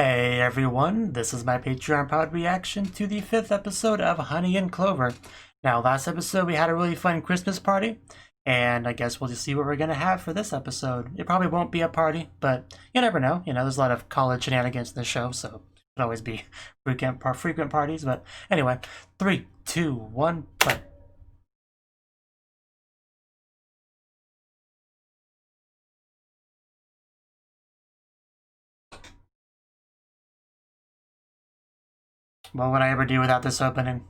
Hey everyone, this is my Patreon pod reaction to the 5th episode of Honey and Clover. Now, last episode we had a really fun Christmas party, and I guess we'll just see what we're gonna have for this episode. It probably won't be a party, but you never know. You know, there's a lot of college shenanigans in the show, so it could always be frequent parties. But anyway, 3, 2, 1, play. What would I ever do without this opening?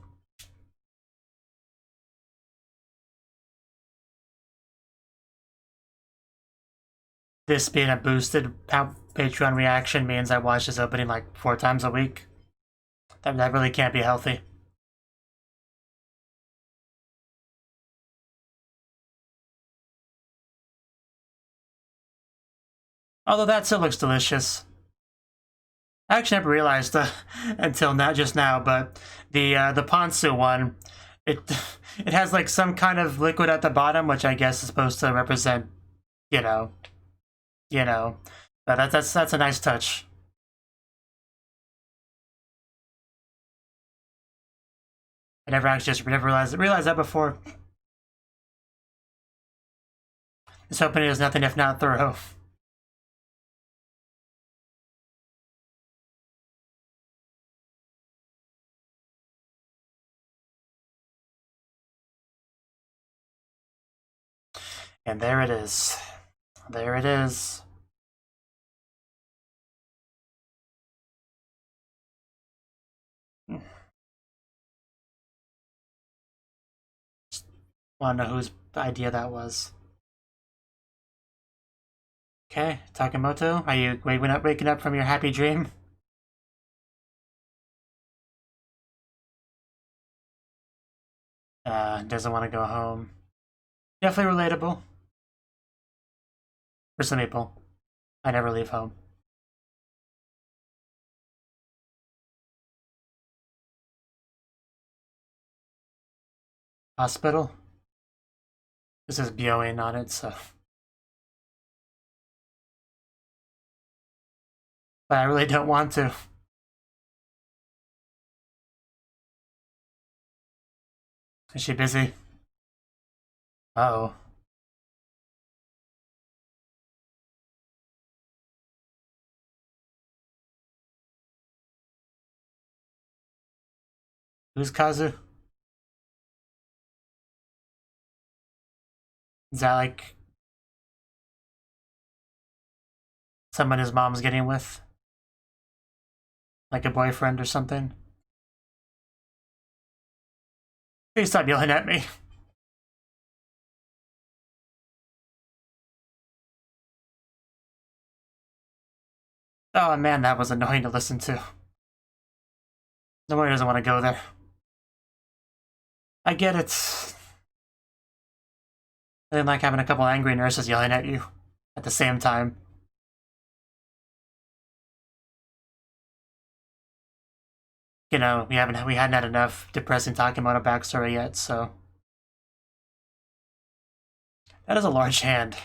This being a boosted Patreon reaction means I watch this opening like 4 times a week. That really can't be healthy. Although that still looks delicious. I actually never realized until just now, but the Ponzu one, it it has like some kind of liquid at the bottom, which I guess is supposed to represent, you know, But that's a nice touch. I never actually just never realized that before. This opening is nothing if not thorough. And there it is. There it is. Wanna know whose idea that was. Okay, Takamoto, are you waking up from your happy dream? Doesn't want to go home. Definitely relatable. For some people. I never leave home. Hospital? This is Byoin on it, so. But I really don't want to. Is she busy? Uh-oh. Who's Kazu? Is that like someone his mom's getting with? Like a boyfriend or something? Please stop yelling at me. Oh man, that was annoying to listen to. Nobody doesn't want to go there. I get it. I didn't like having a couple angry nurses yelling at you at the same time. You know, we hadn't had enough depressing Takemoto backstory yet, so that is a large hand.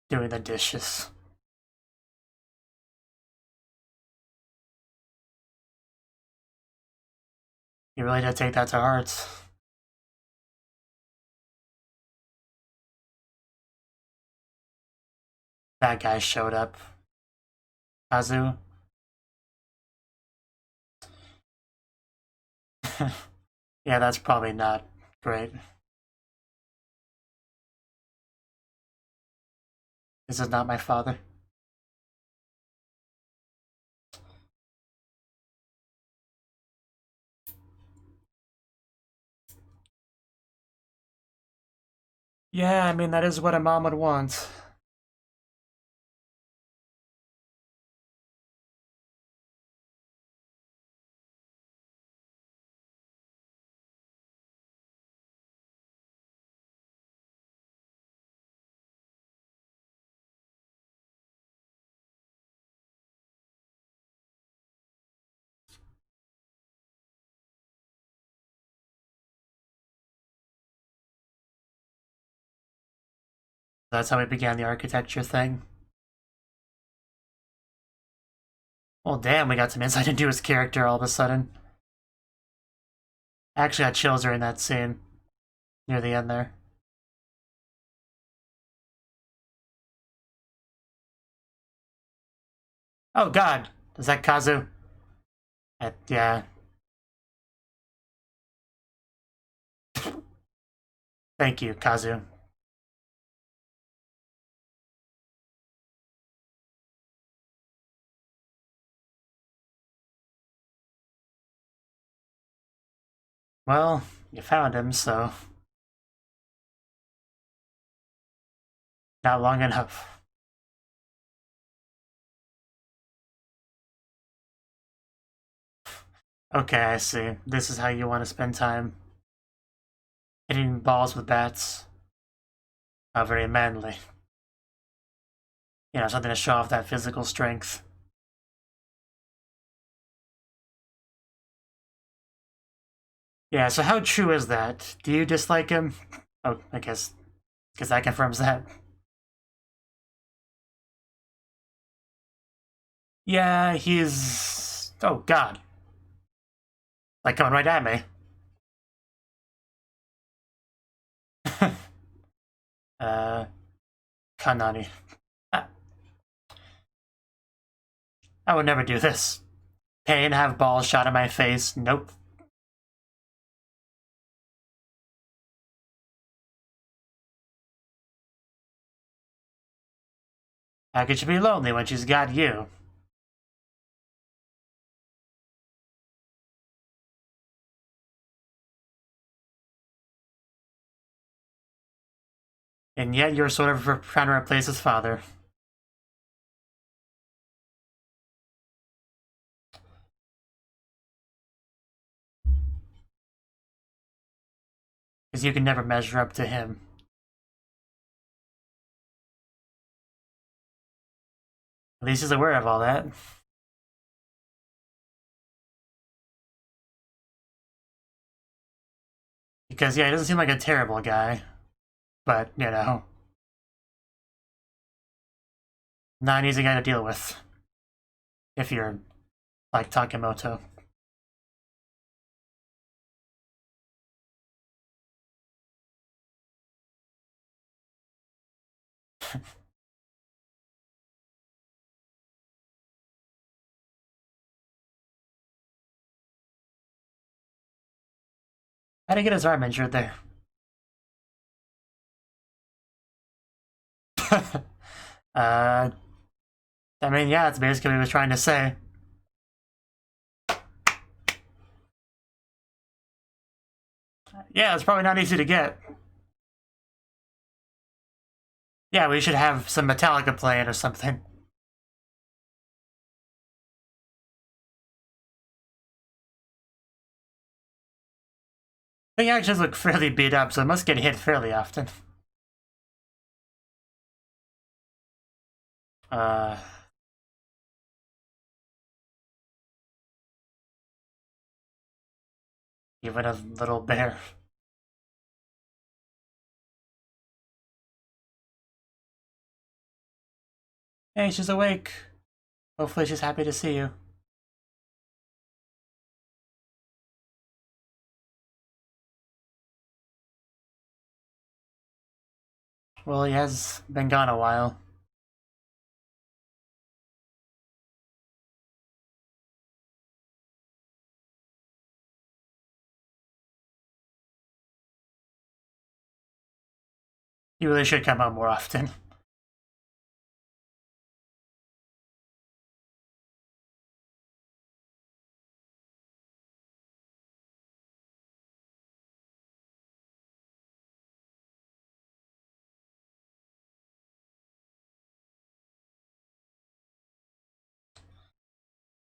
Doing the dishes. You really did take that to heart. That guy showed up. Kazu. Yeah, that's probably not great. This is not my father. Yeah, I mean, that is what a mom would want. That's how we began the architecture thing. Well, damn, we got some insight into his character all of a sudden. I actually had chills during that scene. Near the end there. Oh god! Is that Kazu? Yeah. Thank you, Kazu. Well, you found him, so... Not long enough. Okay, I see. This is how you want to spend time. Hitting balls with bats. How very manly. You know, something to show off that physical strength. Yeah, so how true is that? Do you dislike him? Oh, I guess that confirms that. Yeah, he's... Oh, God. Like, coming right at me. Kanani. I would never do this. Pay and have balls shot in my face. Nope. How could she be lonely when she's got you? And yet you're sort of trying to replace his father. Because you can never measure up to him. At least he's aware of all that. Because, yeah, he doesn't seem like a terrible guy. But, you know. Not an easy guy to deal with. If you're like Takemoto. How'd he get his arm injured there? I mean, yeah, that's basically what he was trying to say. Yeah, it's probably not easy to get. Yeah, we should have some Metallica playing or something. The actions look fairly beat up, so it must get hit fairly often. Even a little bear. Hey, she's awake. Hopefully she's happy to see you. Well, he has been gone a while. He really should come out more often.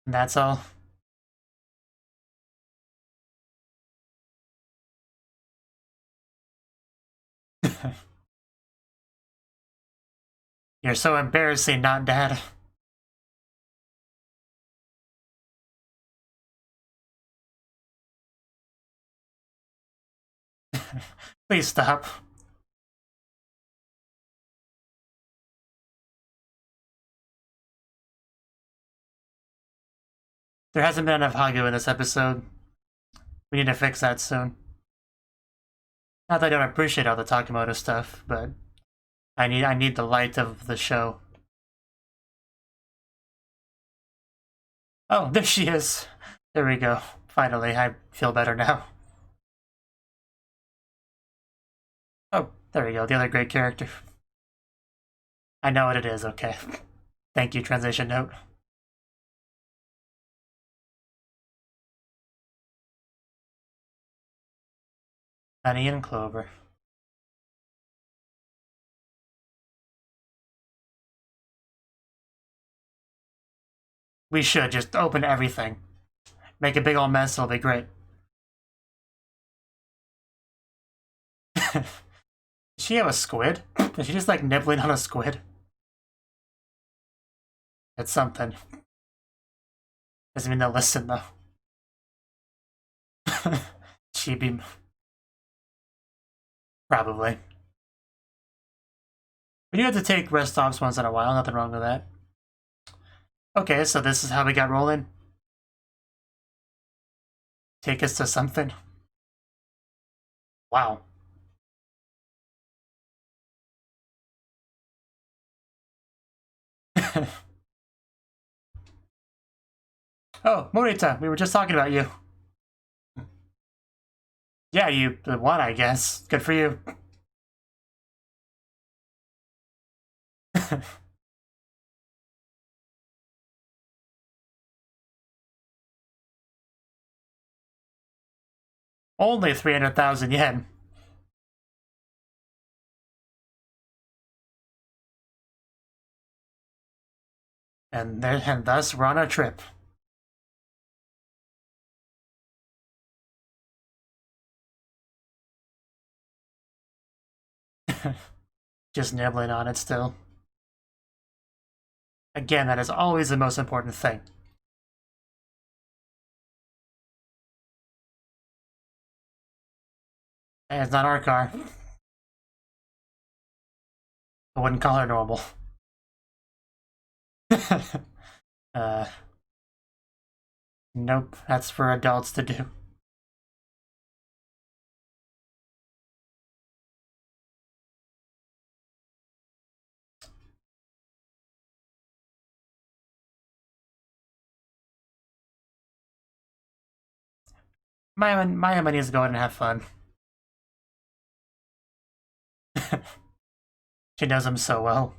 And that's all. You're so embarrassing, not Dad. Please stop. There hasn't been enough Hagu in this episode. We need to fix that soon. Not that I don't appreciate all the Takemoto stuff, but I need the light of the show. Oh, there she is. There we go. Finally, I feel better now. Oh, there we go. The other great character. I know what it is, okay. Thank you, translation note. Honey and Clover. We should just open everything. Make a big old mess, it'll be great. Does she have a squid? Is she just like nibbling on a squid? It's something. Doesn't mean they'll listen though. Chibi. Probably. We do have to take rest stops once in a while, nothing wrong with that. Okay, so this is how we got rolling. Take us to something. Wow. Oh, Morita, we were just talking about you. Yeah, you won, I guess. Good for you. Only 300,000 yen. And thus we're on our trip. Just nibbling on it still. Again, that is always the most important thing. Hey, it's not our car. I wouldn't call her normal. Nope, that's for adults to do. Maya needs to go out and have fun. She knows him so well.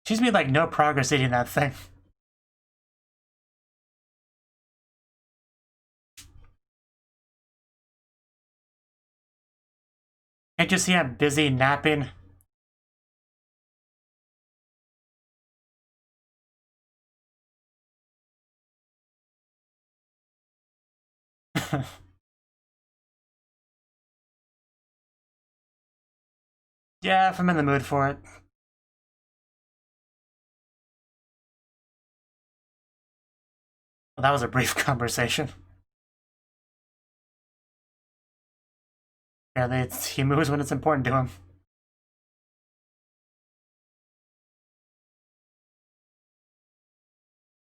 She's made like no progress eating that thing. Can't you see I'm busy napping? Yeah, if I'm in the mood for it. Well, that was a brief conversation. Yeah, he moves when it's important to him.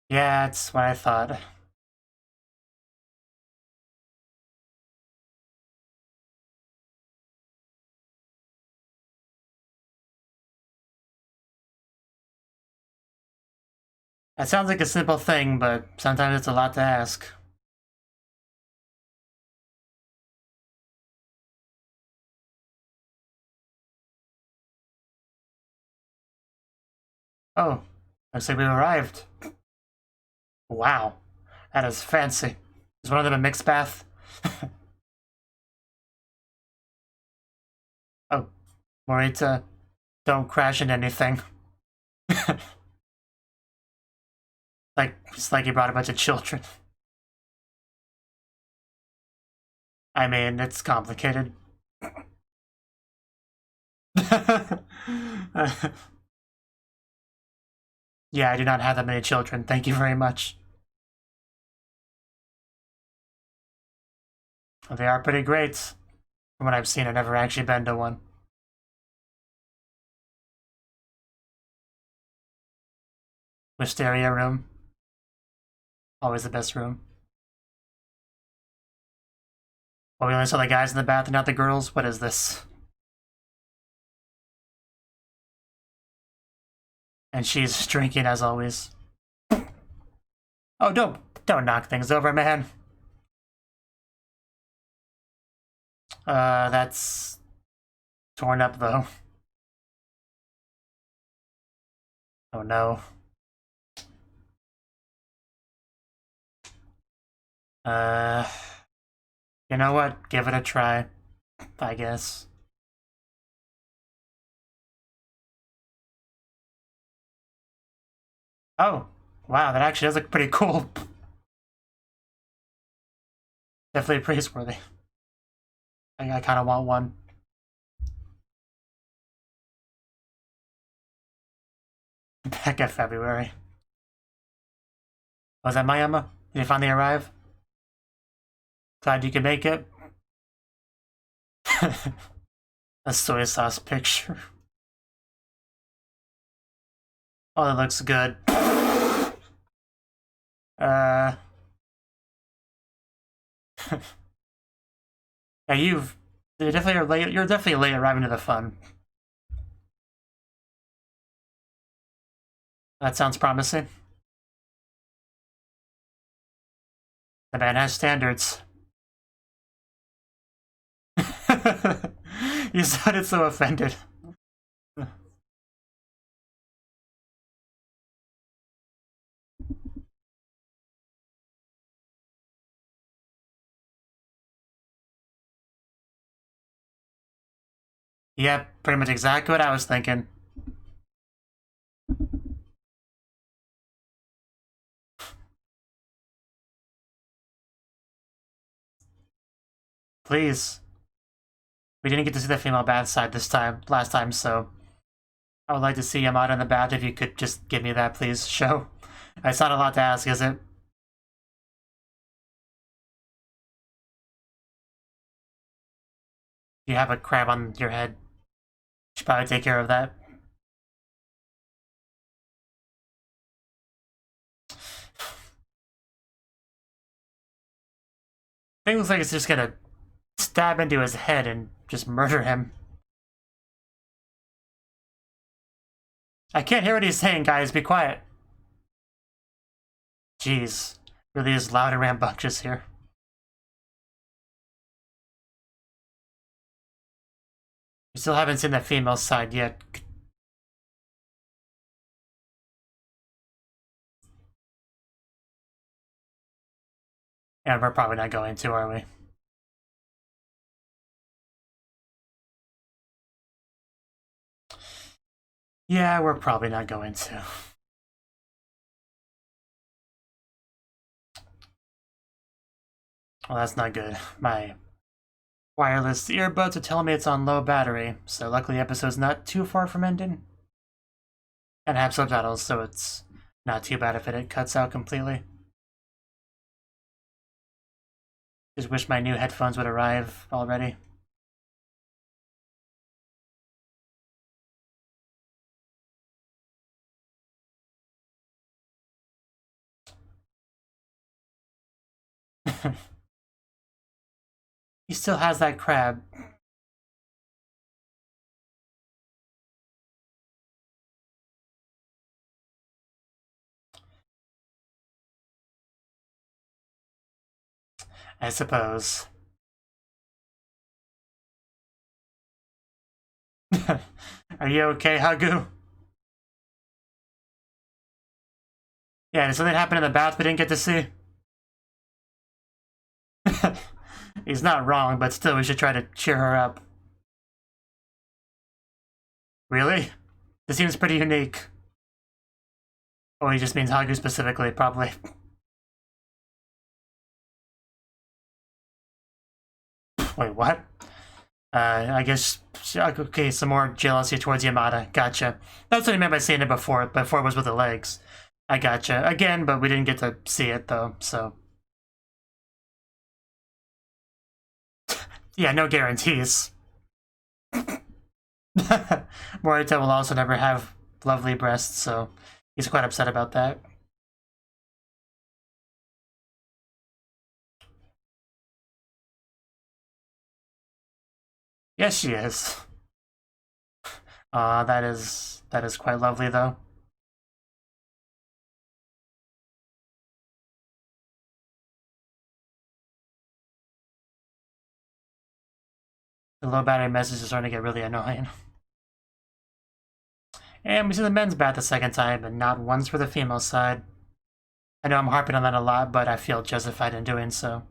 Yeah, it's what I thought. That sounds like a simple thing, but sometimes it's a lot to ask. Oh, looks like we've arrived. Wow, that is fancy. Is one of them a mixed bath? Oh, Morita, don't crash into anything. It's like he brought a bunch of children. I mean, it's complicated. Yeah, I do not have that many children. Thank you very much. They are pretty great. From what I've seen, I've never actually been to one. Wisteria room. Always the best room. Oh, we only saw the guys in the bathroom, not the girls? What is this? And she's drinking as always. Oh, don't knock things over, man. That's torn up though. Oh no. You know what? Give it a try, I guess. Oh, wow, that actually does look pretty cool. Definitely praiseworthy. I kind of want one. Back at February. Was that Mayama? Did he finally arrive? Glad you could make it. A soy sauce picture. Oh, that looks good. Yeah, you're definitely late arriving to the fun. That sounds promising. The man has standards. You sounded so offended. Yeah, pretty much exactly what I was thinking. Please. We didn't get to see the female bath side last time, so I would like to see Yamada in the bath if you could just give me that, please, show. It's not a lot to ask, is it? You have a crab on your head. You should probably take care of that. I think it looks like it's just gonna stab into his head and just murder him. I can't hear what he's saying, guys. Be quiet. Jeez. Really is loud and rambunctious here. We still haven't seen the female side yet. And we're probably not going to, are we? Yeah, we're probably not going to. Well, that's not good. My wireless earbuds are telling me it's on low battery, so luckily the episode's not too far from ending. And I have subtitles, so it's not too bad if it cuts out completely. Just wish my new headphones would arrive already. He still has that crab. I suppose. Are you okay, Hagu? Yeah, did something happen in the bath we didn't get to see? He's not wrong, but still we should try to cheer her up. Really? This seems pretty unique. Oh, he just means Hagu specifically, probably. Wait, what? I guess, okay, some more jealousy towards Yamada. Gotcha. That's what I meant by saying it before. Before it was with the legs. I gotcha. Again, but we didn't get to see it, though, so. Yeah, no guarantees. Morita will also never have lovely breasts, so He's quite upset about that. Yes, she is. That is quite lovely, though. The low battery message is starting to get really annoying. And we see the men's bath the second time, but not once for the female side. I know I'm harping on that a lot, but I feel justified in doing so.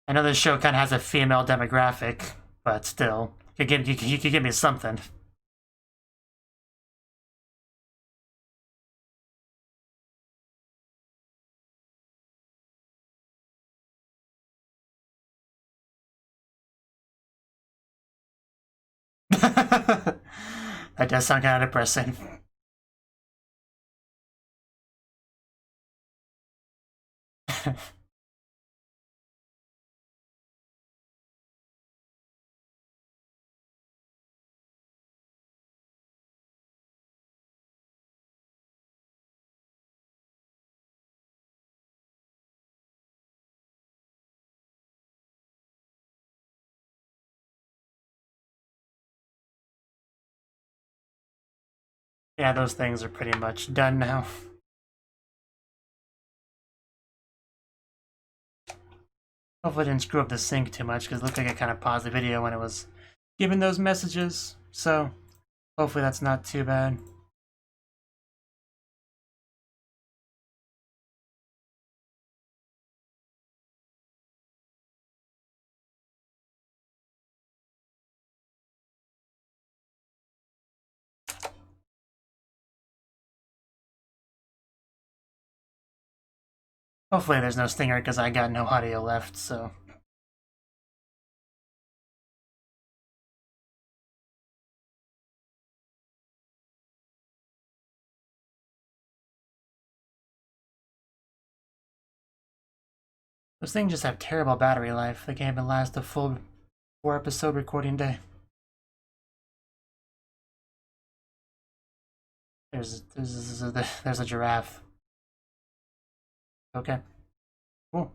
I know this show kind of has a female demographic, but still, you could give me something. That does sound kind of depressing. Yeah, those things are pretty much done now. Hopefully I didn't screw up the sync too much, because it looked like I kind of paused the video when it was giving those messages, so hopefully that's not too bad. Hopefully there's no stinger, because I got no audio left, so... Those things just have terrible battery life. They can't even last a full 4-episode recording day. There's a giraffe. Okay. Cool.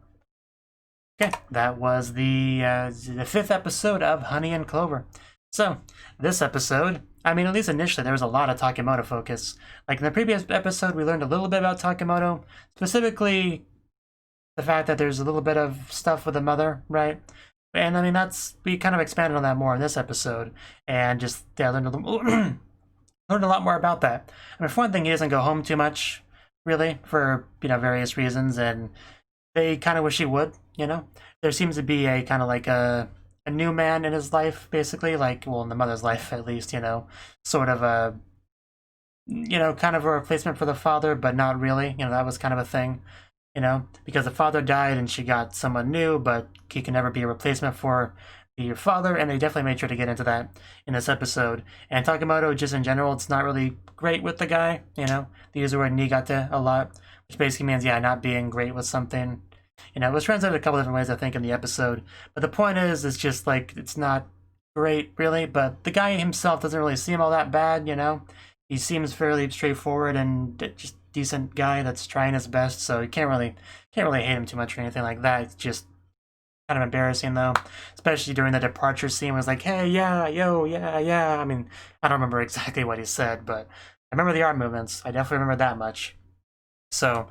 Okay, that was the 5th episode of Honey and Clover. So, this episode, I mean, at least initially, there was a lot of Takemoto focus. Like in the previous episode, we learned a little bit about Takemoto, specifically the fact that there's a little bit of stuff with the mother, right? And I mean, we kind of expanded on that more in this episode, and just learned a lot more about that. I mean, for one thing, he doesn't go home too much, really, for various reasons, and they kind of wish he would. There seems to be a kind of like a new man in his life, basically, like, well, in the mother's life at least, sort of a kind of a replacement for the father, but not really. That was kind of a thing. Because the father died and she got someone new, but he can never be a replacement for your father, and they definitely made sure to get into that in this episode. And Takemoto, just in general, it's not really great with the guy, They use the word nigate a lot, which basically means, not being great with something. It was translated a couple different ways, I think, in the episode. But the point is, it's just, like, it's not great, really, but the guy himself doesn't really seem all that bad, He seems fairly straightforward and just decent guy that's trying his best, so you can't really hate him too much or anything like that. It's just kind of embarrassing, though, especially during the departure scene. Where it's like, hey, yeah, yo, yeah. I mean, I don't remember exactly what he said, but I remember the arm movements. I definitely remember that much. So,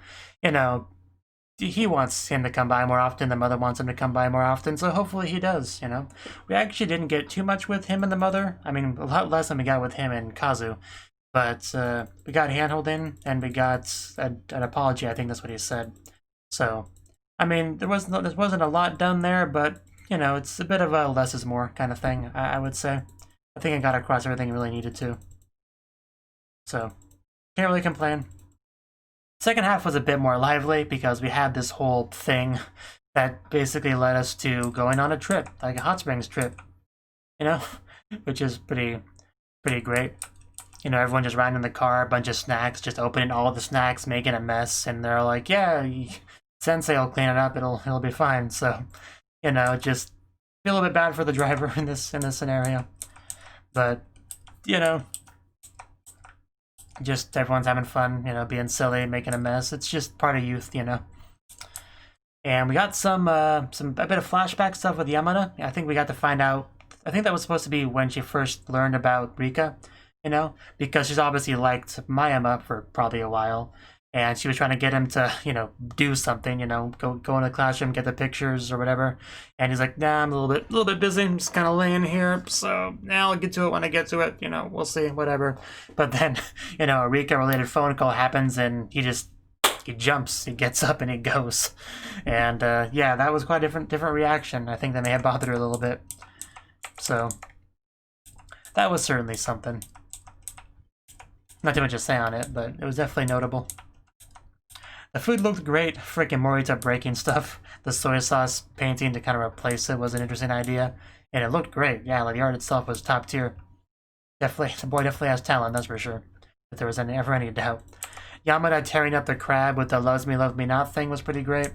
he wants him to come by more often. The mother wants him to come by more often, so hopefully he does. We actually didn't get too much with him and the mother. I mean, a lot less than we got with him and Kazu. But we got hand-holding, and we got an apology. I think that's what he said. So, I mean, there wasn't a lot done there, but it's a bit of a less is more kind of thing. I would say. I think I got across everything I really needed to. So, can't really complain. Second half was a bit more lively because we had this whole thing that basically led us to going on a trip, like a hot springs trip, which is pretty great. Everyone just riding in the car, a bunch of snacks, just opening all the snacks, making a mess, and they're like, yeah, Sensei will clean it up, it'll be fine. So, just feel a bit bad for the driver in this scenario. But, just everyone's having fun, you know, being silly, making a mess. It's just part of youth, you know. And we got a bit of flashback stuff with Yamada. I think we got to find out. I think that was supposed to be when she first learned about Rika, you know, because she's obviously liked Mayama for probably a while, and she was trying to get him to, you know, do something, you know, go in the classroom, get the pictures or whatever. And he's like, nah, I'm a little bit busy. I'm just kind of laying here, so now I'll get to it when I get to it. You know, we'll see, whatever. But then, you know, a Rika-related phone call happens, and he jumps, he gets up, and he goes. And yeah, that was quite a different reaction. I think that may have bothered her a little bit. So that was certainly something. Not too much to say on it, but it was definitely notable. The food looked great. Freaking Morita breaking stuff. The soy sauce painting to kind of replace it was an interesting idea. And it looked great. Yeah, like the art itself was top tier. Definitely, the boy definitely has talent, that's for sure. If there was ever any doubt. Yamada tearing up the crab with the loves me, love me not thing was pretty great.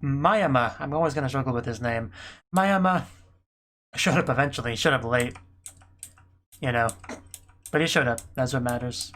Mayama, I'm always going to struggle with his name. Mayama showed up eventually. He showed up late. You know. But he showed up. That's what matters.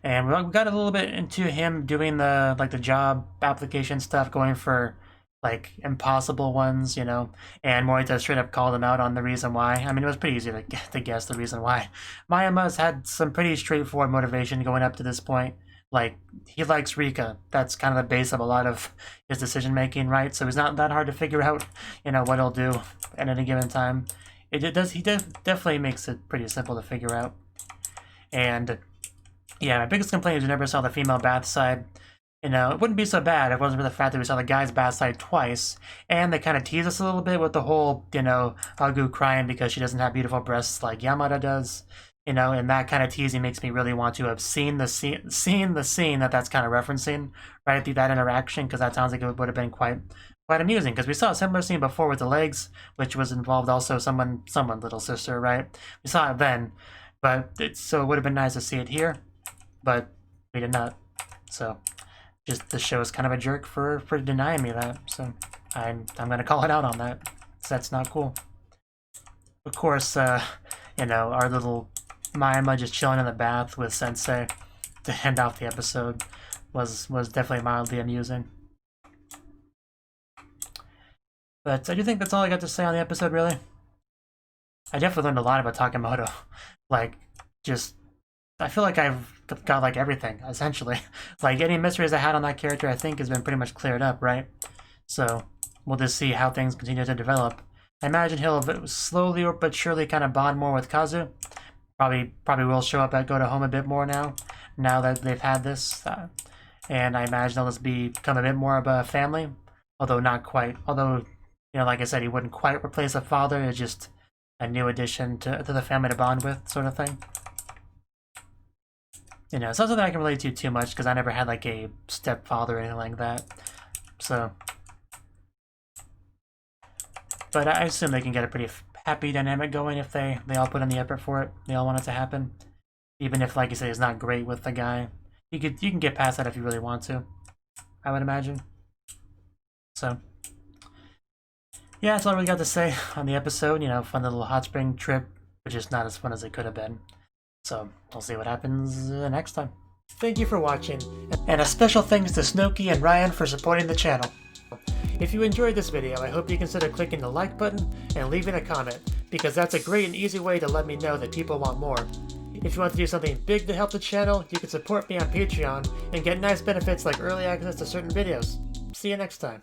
And we got a little bit into him doing the job application stuff, going for like impossible ones, you know. And Morita straight up called him out on the reason why. I mean, it was pretty easy to guess the reason why. Mayama's had some pretty straightforward motivation going up to this point. Like, he likes Rika. That's kind of the base of a lot of his decision making, right? So it's not that hard to figure out, you know, what he'll do at any given time. He definitely makes it pretty simple to figure out. And yeah, my biggest complaint is we never saw the female bath side. You know, it wouldn't be so bad if it wasn't for the fact that we saw the guy's bath side twice, and they kind of tease us a little bit with the whole, you know, Agu crying because she doesn't have beautiful breasts like Yamada does. You know, and that kind of teasing makes me really want to have seen the scene that's kind of referencing, right? That interaction, because that sounds like it would have been quite amusing. Because we saw a similar scene before with the legs, which was involved also someone little sister, right? We saw it then, but so it would have been nice to see it here, but we did not. So just the show is kind of a jerk for denying me that. So I'm gonna call it out on that. So that's not cool. Of course, you know, our little Mayama just chilling in the bath with Sensei to end off the episode was definitely mildly amusing. But I do think that's all I got to say on the episode, really. I definitely learned a lot about Takemoto. Like, just, I feel like I've got, like, everything, essentially. Like, any mysteries I had on that character, I think, has been pretty much cleared up, right? So, we'll just see how things continue to develop. I imagine he'll slowly but surely kind of bond more with Kazu. Probably will show up at Go to Home a bit more now that they've had this. And I imagine they'll just become a bit more of a family. Although not quite. Although, you know, like I said, he wouldn't quite replace a father. It's just a new addition to the family to bond with, sort of thing. You know, it's not something I can relate to too much, because I never had, like, a stepfather or anything like that. So. But I assume they can get a pretty happy dynamic going if they all put in the effort for it. They all want it to happen. Even if, like you say, it's not great with the guy. You can get past that if you really want to, I would imagine. So, yeah, that's all I really got to say on the episode. You know, fun little hot spring trip, but just not as fun as it could have been. So, we'll see what happens next time. Thank you for watching, and a special thanks to Cnouki and Ryan for supporting the channel. If you enjoyed this video, I hope you consider clicking the like button and leaving a comment, because that's a great and easy way to let me know that people want more. If you want to do something big to help the channel, you can support me on Patreon and get nice benefits like early access to certain videos. See you next time.